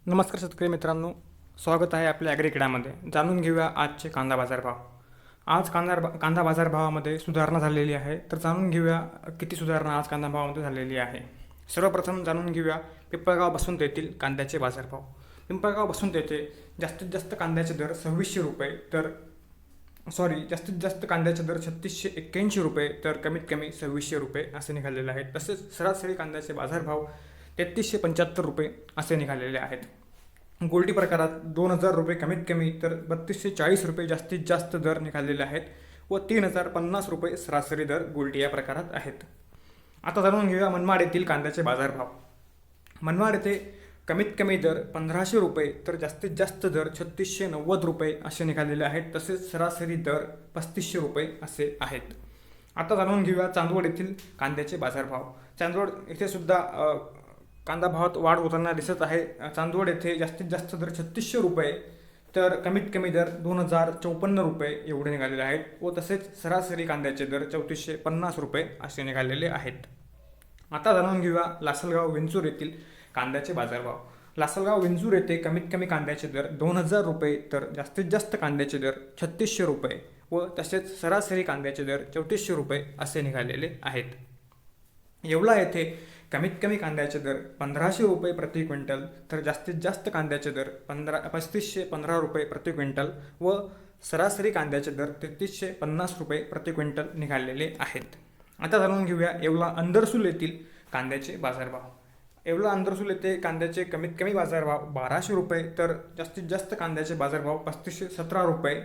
नमस्कार शेतकरी मित्रांनो, स्वागत आहे आपल्या ॲग्रिकिडामध्ये. जाणून घेऊया आजचे कांदा बाजारभाव. आज कांदा बाजारभावामध्ये सुधारणा झालेली आहे. तर जाणून घेऊया किती सुधारणा आज कांदा भावामध्ये झालेली आहे. सर्वप्रथम जाणून घेऊया पिंपळगाव बसवंत येथील कांद्याचे बाजारभाव. पिंपळगाव बसवंत येथे जास्तीत जास्त कांद्याचे दर 2600 रुपये, जास्तीत जास्त कांद्याचे दर 3681 रुपये, तर कमीत कमी 2600 रुपये असे निघालेले आहेत. तसेच सरासरी कांद्याचे बाजारभाव 3375 रुपये असे निघालेले आहेत. गोल्टी प्रकारात 2000 रुपये कमीत कमी तर 3240 रुपये जास्तीत जास्त दर निघालेले आहेत व 3050 रुपये सरासरी दर गोल्टी या प्रकारात आहेत. आता जाणून घेऊया मनमाड येथील कांद्याचे बाजारभाव. मनमाड येथे कमीत कमी दर 1500 रुपये तर जास्तीत जास्त दर 3690 रुपये असे निघालेले आहेत. तसेच सरासरी दर 3500 रुपये असे आहेत. आता जाणून घेऊया चांदवड येथील कांद्याचे बाजारभाव. चांदवड येथे सुद्धा कांदा भावात वाढ होताना दिसत आहे. चांदवड येथे जास्तीत जास्त दर 3600 रुपये तर कमीत कमी दर 2054 रुपये एवढे निघालेले आहेत व तसेच सरासरी कांद्याचे दर 3450 रुपये असे निघालेले आहेत. आता जाणून घेऊया लासलगाव विंचूर येथील कांद्याचे बाजारभाव. लासलगाव विंचूर येथे कमीत कमी कांद्याचे दर 2000 रुपये तर जास्तीत जास्त कांद्याचे दर 3600 रुपये व तसेच सरासरी कांद्याचे दर 3400 रुपये असे निघालेले आहेत. येवला येथे कमीत कमी कांद्याचे दर 1500 रुपये प्रति क्विंटल तर जास्तीत जास्त कांद्याचे दर 3515 रुपये प्रति क्विंटल व सरासरी कांद्याचे दर 3350 रुपये प्रति क्विंटल निघालेले आहेत. आता जाणून घेऊया येवला अंदरसूल येथील कांद्याचे बाजारभाव. येवला अंदरसूल येथे कांद्याचे कमीत कमी बाजारभाव 1200 रुपये तर जास्तीत जास्त कांद्याचे बाजारभाव 3517 रुपये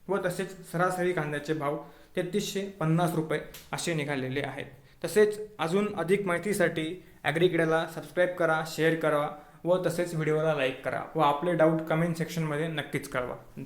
व तसेच सरासरी कांद्याचे भाव 3350 रुपये असे निघालेले आहेत. तसेच अजून अधिक माहितीसाठी ॲग्रिकिडाला सबस्क्राईब करा, शेअर करा व तसेच व्हिडिओला लाईक करा व आपले डाऊट कमेंट सेक्शनमध्ये नक्कीच कळवा.